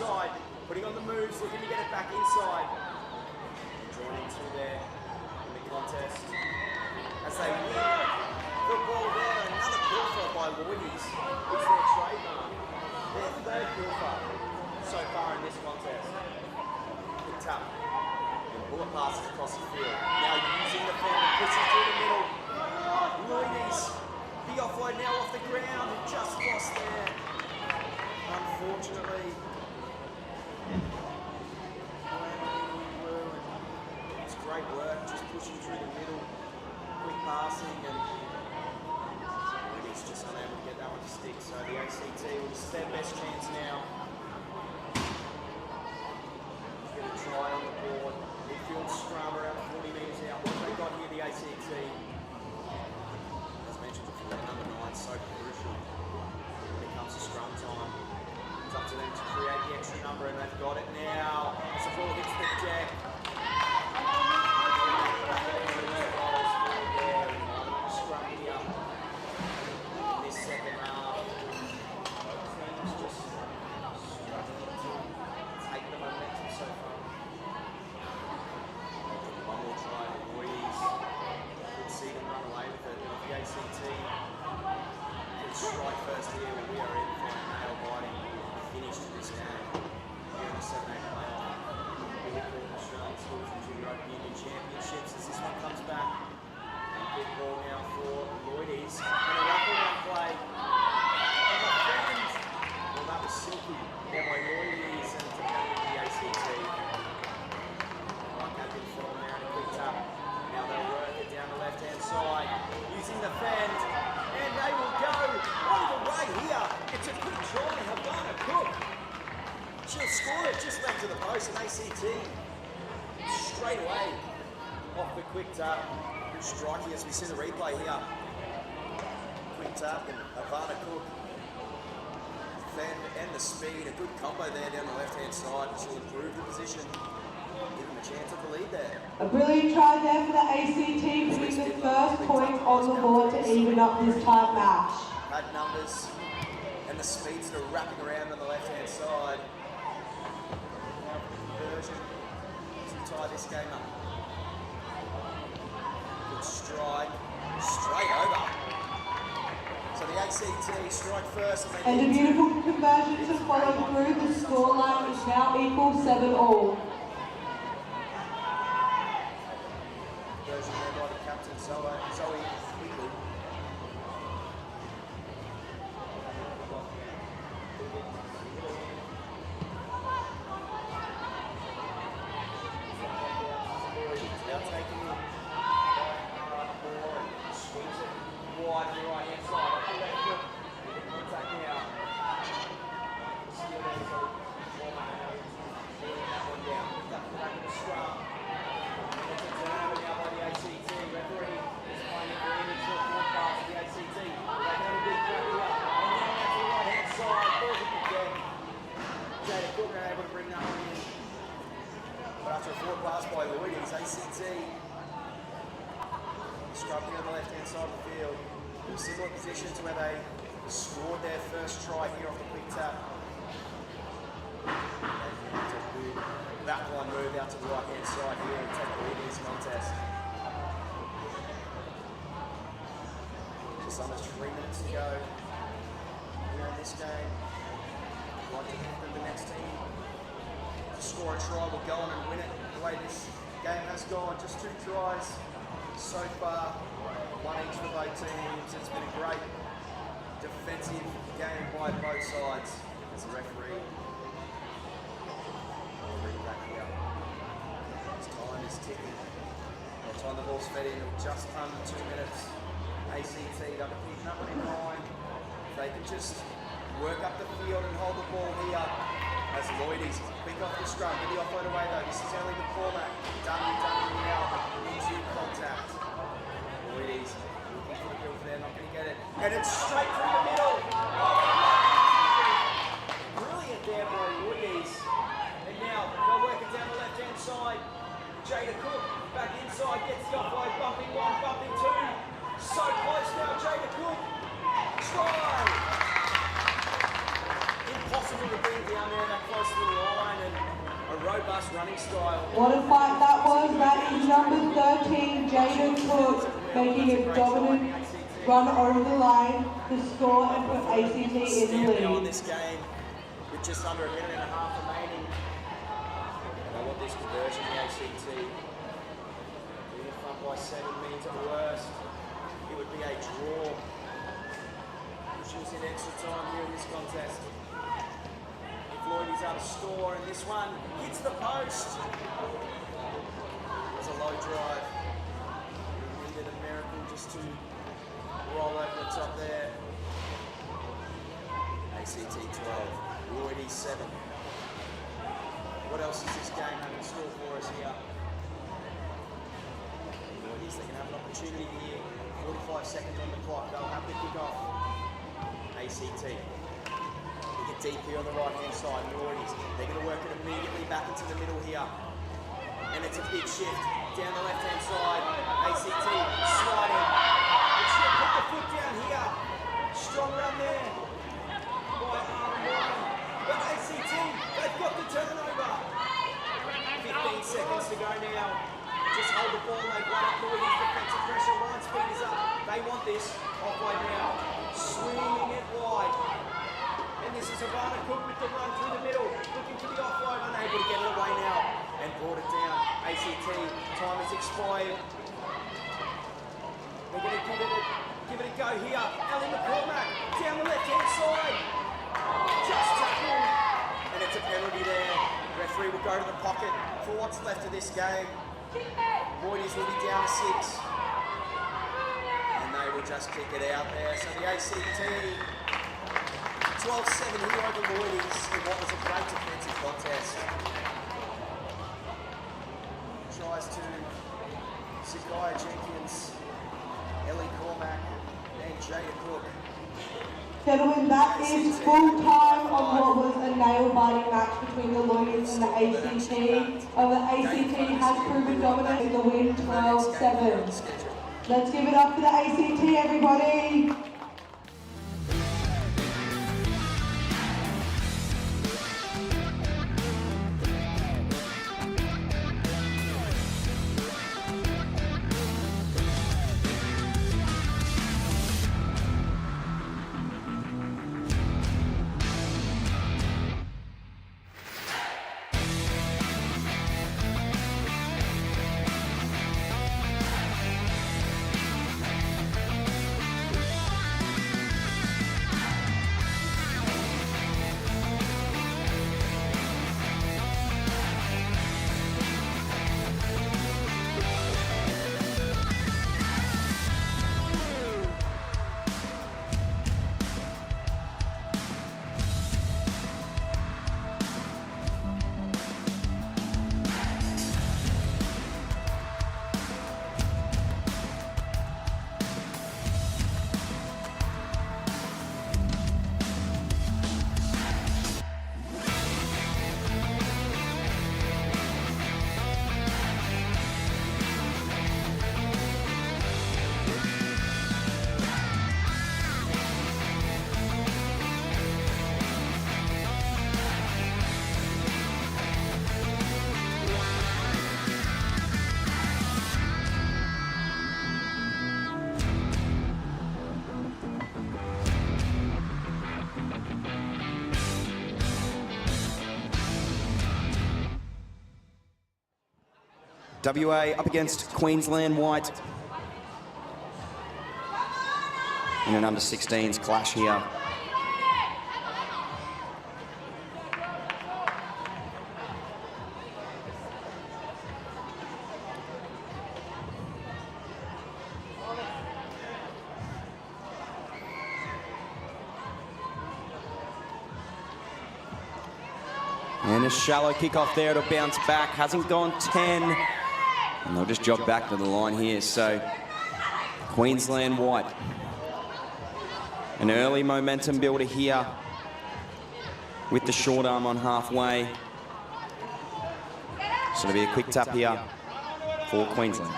outside, putting on the moves, looking to get it back inside. Drawn into there in the contest. As they win the ball there, another pilfer by Lloydies. It's their trademark. Their third pilfer so far in this contest. Picked up. And bullet passes across the field. Now using the fan, pushes through the middle. Lloydies, the offload now off the ground, just lost there. Unfortunately. It's great work, just pushing through the middle, quick passing, and Lloydies just unable to get that one to stick. So the ACT will their best chance now. Get a try on the board. Midfield scrum around 40 metres out. What have they got here, the ACT? As mentioned before, number 9 so crucial when it comes to scrum time. It's up to them to create the extra number, and they've got it now. As the ball hits the deck. Scrum here in this second half. Teams just struggling to take the momentum so far. One more try, Lloydies. Could see them run away with it. If the ACT could strike first here, we are in for a nail-biting finish to this game. Here in the 7-8 playoff. Buildcorp Australian Schools and Junior Rugby Union Championships as this one comes back. Big ball now for Lloydies. And a wraparound play. And the fans. Well, that was silky there by Lloydies and to the ACT. Like that did fall there and a quick tap. Now they'll work it down the left-hand side. Using the fend. And they will go all the way here. It's a quick try. Havana Cook. She'll score it just left to the post, and ACT straight away off the quick tap. Striking as we see the replay here. Quick tap and Havana Cook. Fend and the speed, a good combo there down the left-hand side. She'll improve the position, give them a chance at the lead there. A brilliant try there for the ACT, putting the first point on the board to even up this tight match. Had numbers and the speeds that are wrapping around on the left-hand side. Conversion to tie this game up. Good strike, straight over. So the ACT strike first. And a beautiful conversion to follow through. The scoreline is now equal 7-all. Conversion there by the captain, Zoe Quigley. Now taking it swings it wide to the right hand side. Up the left foot. Contact now. Still there, so that one down. Picked up the back of the scrum. It's a turnover now by the ACT. Referee is playing it green into a forward pass to the ACT. They can have a big crack here. And now out to the right hand side. Balls at the deck. Jada Cook are able to bring that one in. But after a forward pass by Lloydies, ACT scrubbing on the left-hand side of the field. In a similar position to where they scored their first try here off the quick tap. That one move out to the right-hand side here and take the lead in this contest. Just under 3 minutes to go here in this game. I'd like to think that the next team to score a try will go on and win it. The way this game has gone, just 2 tries so far, 1 each for both teams. It's been a great defensive game by both sides. As the referee back here. As time is ticking. By the time the ball's fed in, just under 2 minutes. ACT, they'll be keeping that one in mind. If they can just work up the field and hold the ball here. As Lloydies pick off the scrum, get the offload away though. This is only the format. Dummy now into contact. Lloydies looking for the kill for there, not going to get it. And it's straight through the middle. Brilliant there by Lloydies. And now they'll work it down the left-hand side. Jada Cook back inside, gets the offload, bumping 1, bumping 2. So close now, Jada Cook. Try! Impossible to bring down there that close to the robust running style. What a fight that was. That is number 13, Jaden Cook, making a dominant run over the line to score and put ACT in the Staring on lead. this game with just under a minute and a half remaining. They want this conversion, the ACT. Being in front by 7 means at worst it would be a draw. Pushes in extra time here in this contest. If Lloyd is able to score, and this one hits the post. It's a low drive. Needed a miracle just to roll over the top there. ACT 12, Lloyd 7. What else is this game having in store for us here? Lloyd, they can have an opportunity here. 45 seconds on the clock. They'll have the kick-off. ACT. They get deep here on the right-hand side. Lloydies, they're going to work it immediately back into the middle here. And it's a big shift down the left-hand side. ACT sliding. They should put the foot down here. Strong run there by Arm. But ACT, they've got the turnover. 15 seconds to go now. Just hold the ball, they've run up Lloyd's defensive pressure, line speed is up. They want this offload now. Swinging it wide. And this is Havana Cook with the run through the middle. Looking for the offload, unable to get it away now. And brought it down. ACT, time has expired. They're going to give it a go here. Ellie McCormack down the left-hand side. Just tackled. And it's a penalty there. Referee will go to the pocket for what's left of this game. Lloydies will be down to 6. And they will just kick it out there. So the ACT 12-7 here over Lloydies in what was a great defensive contest. Tries to Sakaya Jenkins, Ellie Cormack, and Jada Cook. Gentlemen, that is full time on what was a nail-biting match between the Lloydies and the ACT. The ACT has proven dominant in the win 12-7. Let's give it up for the ACT, everybody. WA up against Queensland White in an under-16s clash here. And a shallow kickoff there to bounce back. Hasn't gone 10. And they'll just jog back to the line here. So Queensland White. An early momentum builder here with the short arm on halfway. So it'll be a quick tap here for Queensland.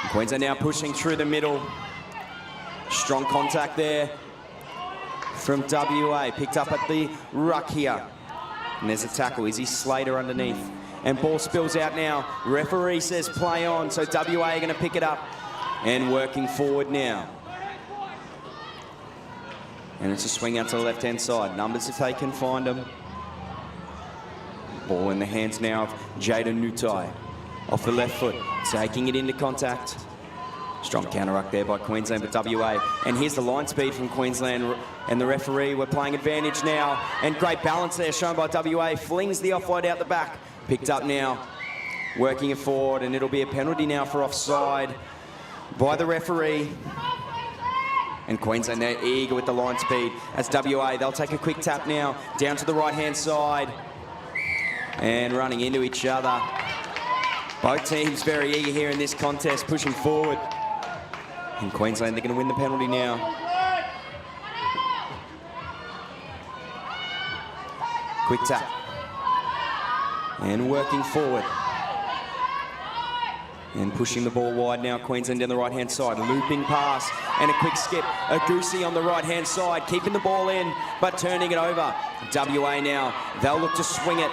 And Queensland now pushing through the middle. Strong contact there from WA. Picked up at the ruck here. And there's a tackle. Izzy Slater underneath. And ball spills out now. Referee says play on, so WA are going to pick it up. And working forward now. And it's a swing out to the left-hand side. Numbers if they can find them. Ball in the hands now of Jaden Nutai. Off the left foot, taking it into contact. Strong counter-ruck there by Queensland, but WA. And here's the line speed from Queensland. And the referee, we're playing advantage now. And great balance there shown by WA. Flings the offload out the back. Picked up now. Working it forward, and it'll be a penalty now for offside by the referee. And Queensland, they're eager with the line speed. As WA, they'll take a quick tap now. Down to the right-hand side. And running into each other. Both teams very eager here in this contest, pushing forward. And Queensland, they're going to win the penalty now. Quick tap. And working forward. And pushing the ball wide now, Queensland down the right-hand side. Looping pass and a quick skip. A Goosey on the right-hand side, keeping the ball in, but turning it over. WA now, they'll look to swing it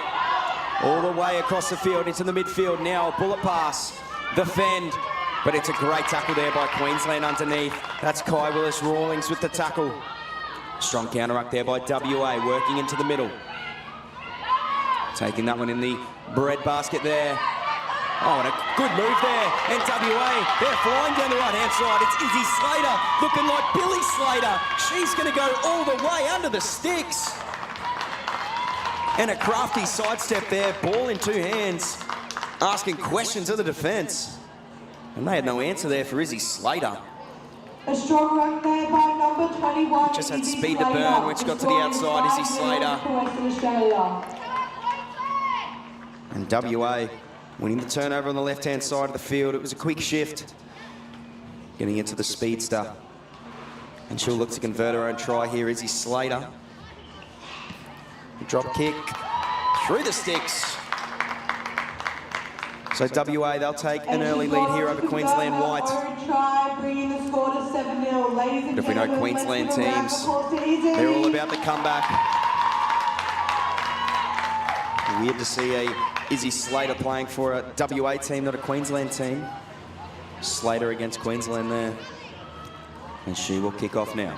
all the way across the field into the midfield. Now a bullet pass, the fend. But it's a great tackle there by Queensland underneath. That's Kai Willis-Rawlings with the tackle. Strong counter-ruck there by WA, working into the middle. Taking that one in the bread basket there. Oh, and a good move there. And WA, they're flying down the right-hand side. It's Izzy Slater, looking like Billy Slater. She's going to go all the way under the sticks. And a crafty sidestep there, ball in two hands, asking questions of the defence. And they had no answer there for Izzy Slater. A strong ruck there by number 21. Just had speed to burn, which got to the outside, Izzy Slater. And WA winning the turnover on the left-hand side of the field. It was a quick shift. Getting into the speedster. And she'll look to convert her own try here, Izzy Slater. Drop kick through the sticks. So WA, they'll take an early lead here over Queensland White. But if we know Queensland teams, they're all about the comeback. Weird to see a Izzy Slater playing for a WA team, not a Queensland team. Slater against Queensland there. And she will kick off now.